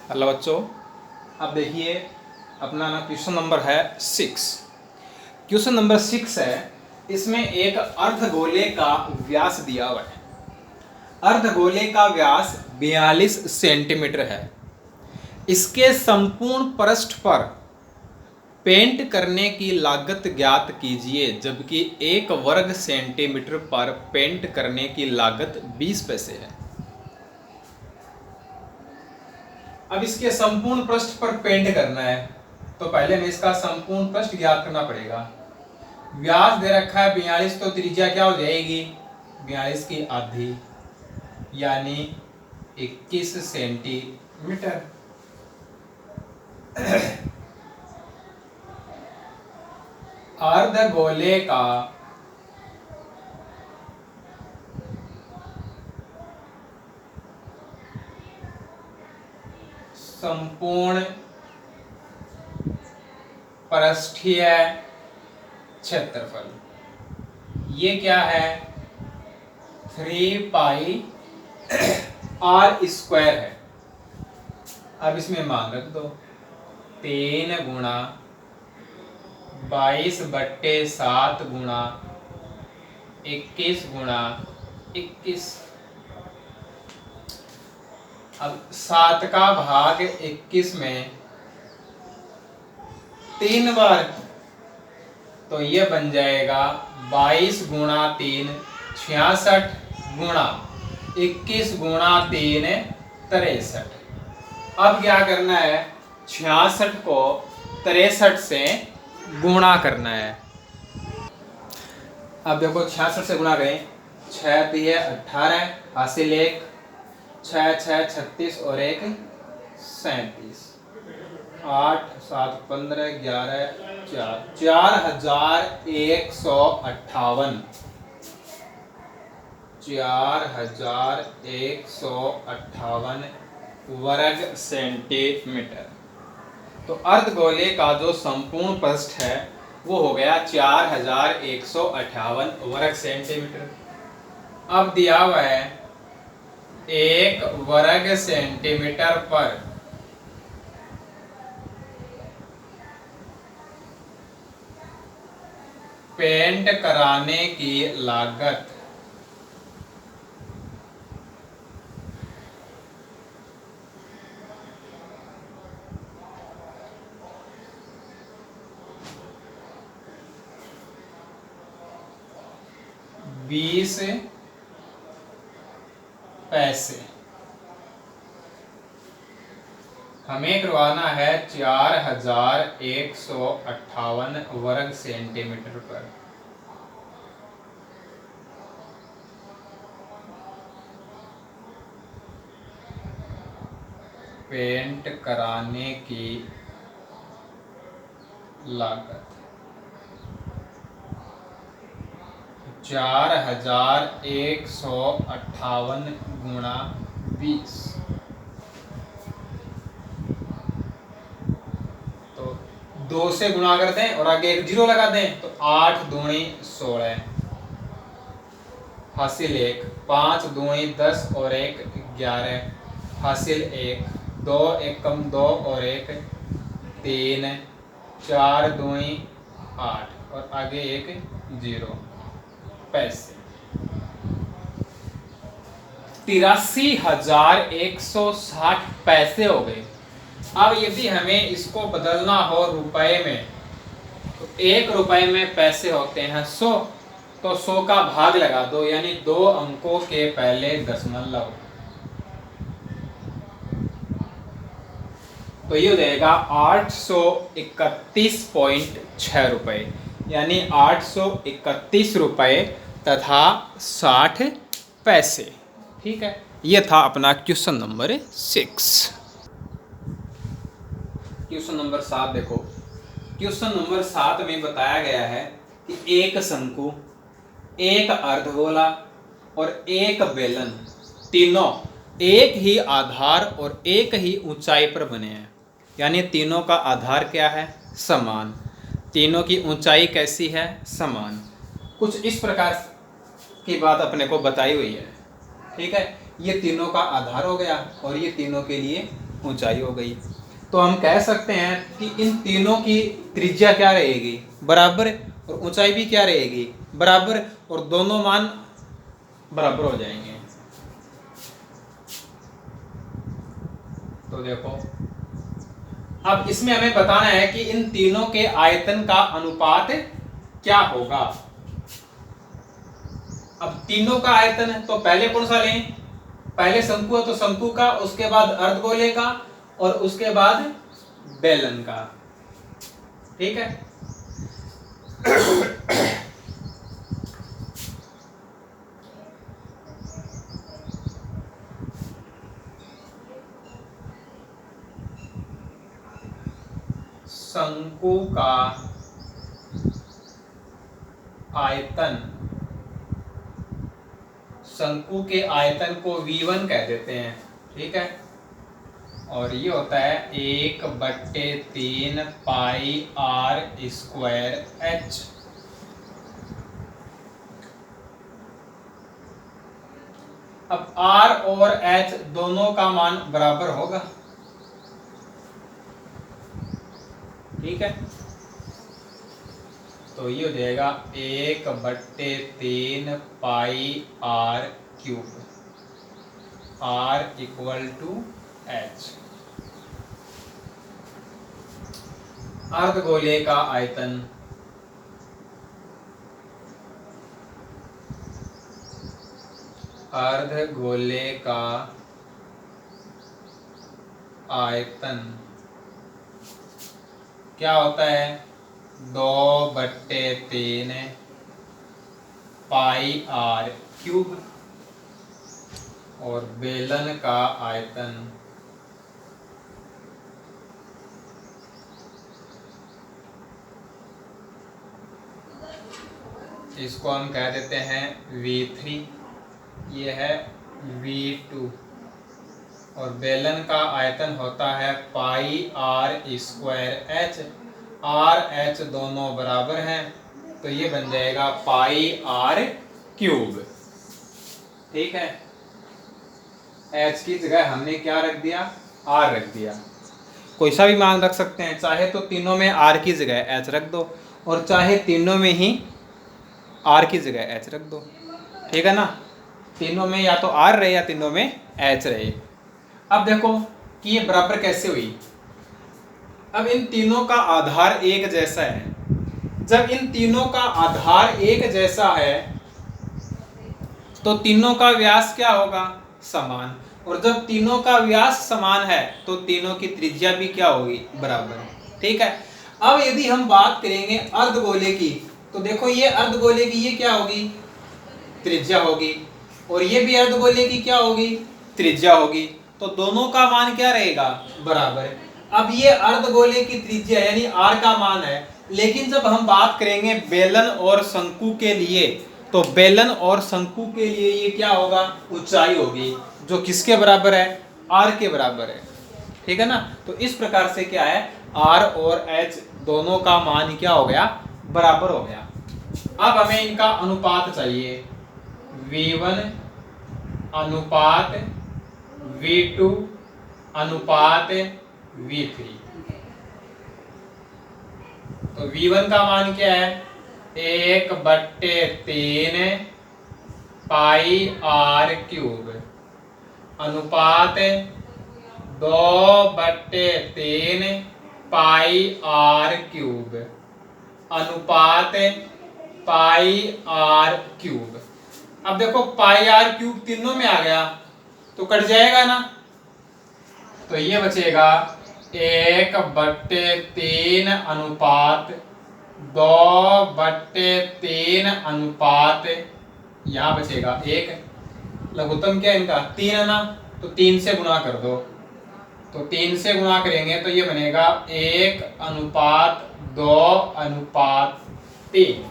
Hello बच्चों, अब देखिए अपना ना क्वेश्चन नंबर है 6। क्वेश्चन नंबर 6 है, इसमें एक अर्धगोले का व्यास दिया हुआ है। अर्धगोले का व्यास 42 सेंटीमीटर है। इसके संपूर्ण पृष्ठ पर पेंट करने की लागत ज्ञात कीजिए, जबकि 1 वर्ग सेंटीमीटर पर पेंट करने की लागत 20 पैसे है। अब इसके संपूर्ण पृष्ठ पर पेंट करना है तो पहले हमें इसका संपूर्ण पृष्ठ ज्ञात करना पड़ेगा। व्यास दे रखा है 42, तो त्रिज्या क्या हो जाएगी 42 की आधी यानी 21 सेंटीमीटर। अर्धगोले का संपूर्ण पृष्ठीय क्षेत्रफल ये क्या है 3 पाई r स्क्वायर है। अब इसमें मान रख दो 3 गुणा 22/7 गुणा 21 गुणा 21। अब 7 का भाग 21 में 3 बार, तो ये बन जाएगा 22 गुणा 3 66 गुणा 21 गुणा 3 63। अब क्या करना है 66 को 63 से गुणा करना है। अब देखो 66 से गुणा करें, 6 3 18 हासिल 1, 6 6 36 और 1 37, 8 7 15 11 4 4158 4158 वर्ग सेंटीमीटर। तो अर्धगोले का जो संपूर्ण पृष्ठ है वो हो गया 4158 वर्ग सेंटीमीटर। अब दिया हुआ है 1 वर्ग सेंटीमीटर पर पेंट कराने की लागत 20 पैसे। हमें करवाना है 4158 वर्ग सेंटीमीटर पर। पेंट कराने की लागत 4158 गुणा 20, तो 2 से गुणा कर दें और आगे एक 0 लगा दें तो 8 दूनी 16 हासिल 1, 5 दूनी 10 और 1 11 हासिल 1, 2 1 कम 2 और 1 3, 4 दूनी 8 और आगे एक 0 पैसे। 83,160 पैसे हो गए। अब यदि हमें इसको बदलना हो रुपए में तो 1 रुपए में पैसे होते हैं 100, तो 100 का भाग लगा दो यानी 2 अंकों के पहले दशमलव, तो ये हो जाएगा 831.6 रुपए यानी 831 रुपए तथा 60 पैसे। ठीक है, ये था अपना क्वेश्चन नंबर 6। क्वेश्चन नंबर 7 देखो। क्वेश्चन नंबर 7 में बताया गया है कि एक शंकु, एक अर्धगोला और एक बेलन तीनों एक ही आधार और एक ही ऊंचाई पर बने हैं। यानी तीनों का आधार क्या है समान, तीनों की ऊंचाई कैसी है समान। कुछ इस प्रकार की बात अपने को बताई हुई है। ठीक है, ये तीनों का आधार हो गया और ये तीनों के लिए ऊंचाई हो गई। तो हम कह सकते हैं कि इन तीनों की त्रिज्या क्या रहेगी, बराबर, और ऊंचाई भी क्या रहेगी, बराबर, और दोनों मान बराबर हो जाएंगे। तो देखो अब इसमें हमें बताना है कि इन तीनों के आयतन का अनुपात क्या होगा। अब तीनों का आयतन है तो पहले कौन सा लें, पहले शंकु है तो शंकु का, उसके बाद अर्धगोले का, और उसके बाद बेलन का। ठीक है। शंकु का आयतन, शंकु के आयतन को V1 कह देते हैं। ठीक है। और ये होता है 1/3 पाई r स्क्वायर h। अब r और h दोनों का मान बराबर होगा। ठीक है। तो ये हो जाएगा 1/3 पाई r क्यूब, r = h। अर्धगोले का आयतन, अर्धगोले का आयतन क्या होता है, 2/3 पाई r क्यूब। और बेलन का आयतन इसको हम कह देते हैं V3, ये है V2। और बेलन का आयतन होता है पाई r square h। r h दोनों बराबर हैं तो ये बन जाएगा पाई r क्यूब। ठीक है। h की जगह हमने क्या रख दिया, r रख दिया। कोई सा भी मान रख सकते हैं, चाहे तो तीनों में r की जगह h रख दो, और चाहे तीनों में ही r की जगह h रख दो। ठीक है ना। तीनों में या तो r रहे या तीनों में h रहे। अब देखो कि ये बराबर कैसे हुई। अब इन तीनों का आधार एक जैसा है। जब इन तीनों का आधार एक जैसा है तो तीनों का व्यास क्या होगा, समान। और जब तीनों का व्यास समान है तो तीनों की त्रिज्या भी क्या होगी, बराबर। ठीक है। अब यदि हम बात करेंगे अर्धगोले की, तो देखो ये अर्धगोले की ये क्या होगी, त्रिज्या होगी, और ये भी अर्धगोले की क्या होगी, त्रिज्या होगी। तो दोनों का मान क्या रहेगा, बराबर। अब ये अर्धगोले की त्रिज्या यानी r का मान है, लेकिन जब हम बात करेंगे बेलन और शंकु के लिए, तो बेलन और शंकु के लिए ये क्या होगा, ऊंचाई होगी, जो किसके बराबर है, r के बराबर है। ठीक है ना। तो इस प्रकार से क्या है, r और h दोनों का मान क्या हो गया, बराबर हो गया। अब हमें इनका अनुपात चाहिए, V1 अनुपात V2 अनुपात V3। तो V1 का मान क्या है, 1/3 पाई r क्यूब अनुपात 2/3 पाई r क्यूब अनुपात पाई r क्यूब। अब देखो पाई r क्यूब तीनों में आ गया तो कट जाएगा ना, तो ये बचेगा 1/3 अनुपात 2/3 अनुपात, यहाँ बचेगा 1। लघुत्तम क्या है इनका, 3 है ना, तो 3 से गुणा कर दो। तो 3 से गुणा करेंगे तो ये बनेगा 1/2/3।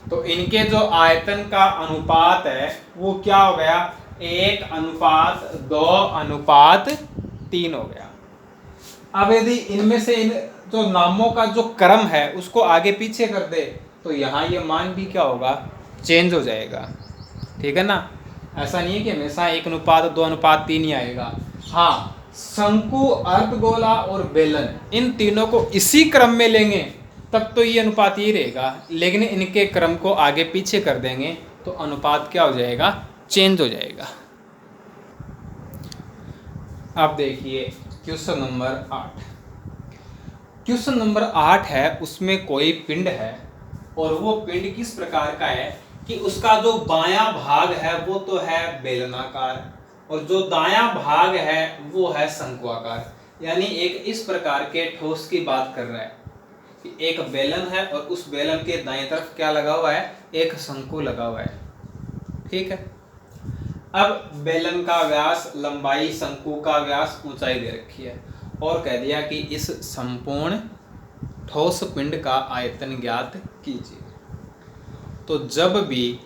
तो इनके जो आयतन का अनुपात है वो क्या हो गया, 1/2/3 हो गया। अब यदि इनमें से इन जो नामों का जो क्रम है उसको आगे पीछे कर दे तो यहाँ ये मान भी क्या होगा, चेंज हो जाएगा। ठीक है ना। ऐसा नहीं है कि हमेशा 1/2/3 ही आएगा। हाँ, शंकु, अर्धगोला और बेलन, इन तीनों को इसी क्रम में लेंगे तब तो ये अनुपात ये रहेगा, लेकिन इनके क्रम को आगे पीछे कर देंगे तो अनुपात क्या हो जाएगा, चेंज हो जाएगा। अब देखिए क्वेश्चन नंबर 8। क्वेश्चन नंबर 8 है, उसमें कोई पिंड है और वो पिंड किस प्रकार का है कि उसका जो बायां भाग है वो तो है बेलनाकार और जो दायां भाग है वो है शंक्वाकार। यानी एक इस प्रकार के ठोस की बात कर रहा है कि एक बेलन है और उस बेलन के दाएं तरफ क्या लगा हुआ है, एक शंकु लगा हुआ है। ठीक है। अब बेलन का व्यास, लंबाई, शंकु का व्यास, ऊंचाई दे रखी है और कह दिया कि इस संपूर्ण ठोस पिंड का आयतन ज्ञात कीजिए। तो जब भी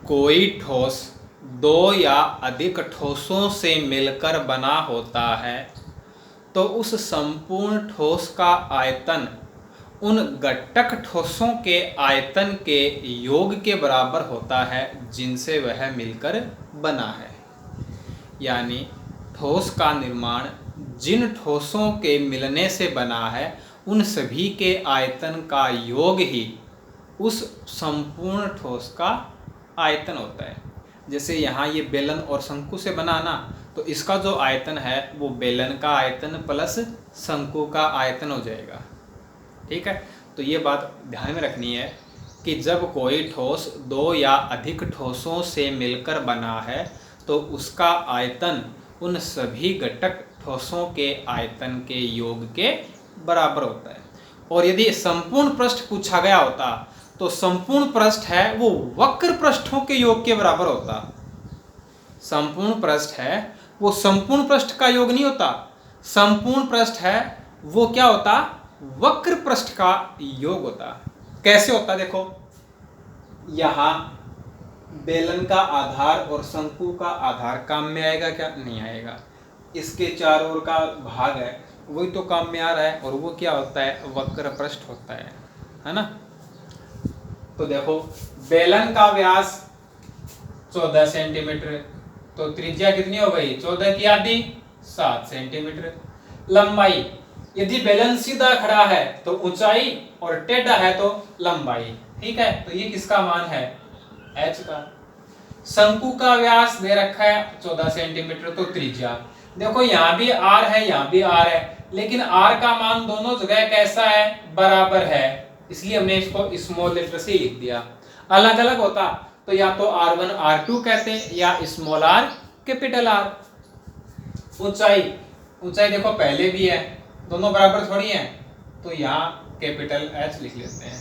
कोई ठोस दो या अधिक ठोसों से मिलकर बना होता है तो उस संपूर्ण ठोस का आयतन उन घटक ठोसों के आयतन के योग के बराबर होता है जिनसे वह मिलकर बना है। यानी ठोस का निर्माण जिन ठोसों के मिलने से बना है उन सभी के आयतन का योग ही उस संपूर्ण ठोस का आयतन होता है। जैसे यहाँ ये बेलन और शंकु से बना ना, तो इसका जो आयतन है वो बेलन का आयतन प्लस शंकु का आयतन हो जाएगा। ठीक है। तो ये बात ध्यान में रखनी है कि जब कोई ठोस दो या अधिक ठोसों से मिलकर बना है तो उसका आयतन उन सभी घटक ठोसों के आयतन के योग के बराबर होता है। और यदि संपूर्ण पृष्ठ पूछा गया होता तो संपूर्ण पृष्ठ है वो वक्र पृष्ठों के योग के बराबर होता। संपूर्ण पृष्ठ है वो संपूर्ण पृष्ठ का योग नहीं होता, संपूर्ण पृष्ठ है वो क्या होता, वक्र पृष्ठ का योग होता। कैसे होता, देखो यहां बेलन का आधार और शंकु का आधार काम में आएगा क्या, नहीं आएगा। इसके चारों ओर का भाग है वही तो काम में आ रहा है और वो क्या होता है, वक्र पृष्ठ होता है ना। तो देखो बेलन का व्यास 14 सेंटीमीटर, तो त्रिज्या कितनी हो गई, 14 की आधी 7 सेंटीमीटर। लंबाई, यदि बेलन सीधा खड़ा है तो ऊंचाई और टेढ़ा है तो लंबाई। ठीक है, तो ये किसका मान है, h का। शंकु का व्यास दे रखा है 14 सेंटीमीटर, तो त्रिज्या देखो यहाँ भी r है यहाँ भी r है, लेकिन r का मान दोनों जगह कैसा है, बराबर है, इसलिए हमने इसको स्मॉल लेटर से लिख दिया। अलग अलग होता तो या तो r1 r2 कहते या स्मॉल r कैपिटल R। ऊंचाई, ऊंचाई देखो पहले भी है, दोनों बराबर थोड़ी हैं, तो यहाँ कैपिटल H लिख लेते हैं।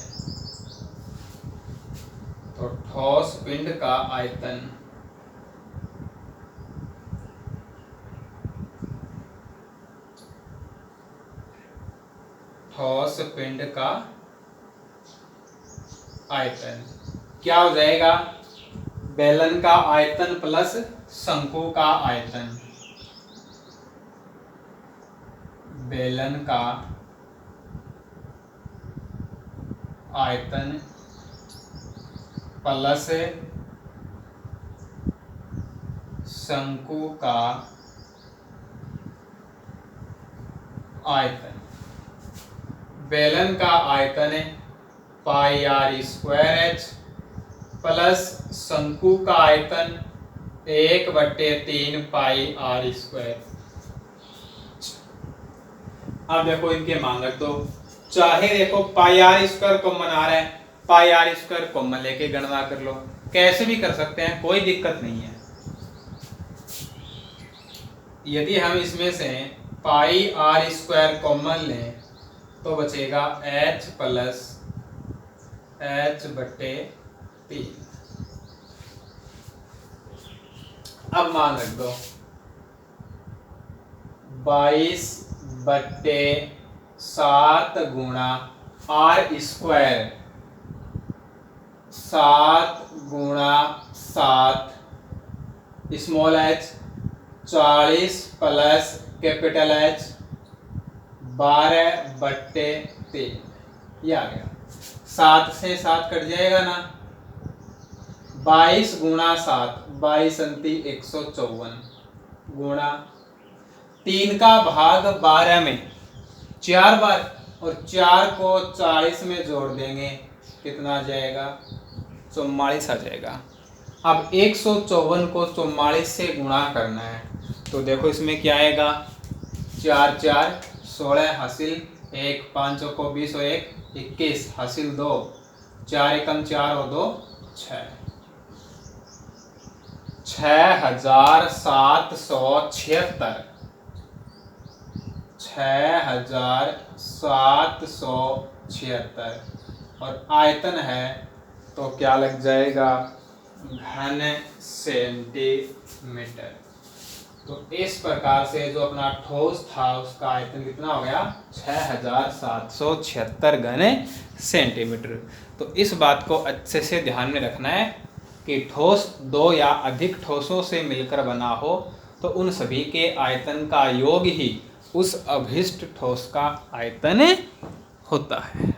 तो ठोस पिंड का आयतन ठोस पिंड का आयतन क्या हो जाएगा, बेलन का आयतन प्लस शंकु का आयतन। बेलन का आयतन प्लस शंकु का आयतन। बेलन का आयतन पाई r स्क्वायर h प्लस शंकु का आयतन 1/3 पाई r स्क्वायर। अब देखो इनके मान रख दो, चाहे देखो पाई r स्क्वायर कॉमन आ रहा है, पाई r स्क्वायर कॉमन लेके गणना कर लो, कैसे भी कर सकते हैं, कोई दिक्कत नहीं है। यदि हम इसमें से पाई r स्क्वायर कॉमन लें तो बचेगा h प्लस h/3। अब मान रख दो 22/7 गुणा r स्क्वायर 7 गुणा 7 small h 40 plus capital H 12/3। ये आ गया, 7 से 7 कट जाएगा ना, 22 गुणा 7 22 × 154 गुणा 3 का भाग 12 में 4 बार, और 4 को 40 में जोड़ देंगे, कितना आ जाएगा? 44 आ जाएगा। अब 154 को 44 से गुणा करना है, तो देखो इसमें क्या आएगा? 4 4 16 हासिल 1, 5 को 20 और 1 21 हासिल 2, 4 एकम 4 और 2 6, 6776, 6776, और आयतन है तो क्या लग जाएगा? घन सेंटीमीटर। तो इस प्रकार से जो अपना ठोस था उसका आयतन कितना हो गया? 6776 घन सेंटीमीटर। तो इस बात को अच्छे से ध्यान में रखना है कि ठोस दो या अधिक ठोसों से मिलकर बना हो तो उन सभी के आयतन का योग ही उस अभिष्ट ठोस का आयतन होता है।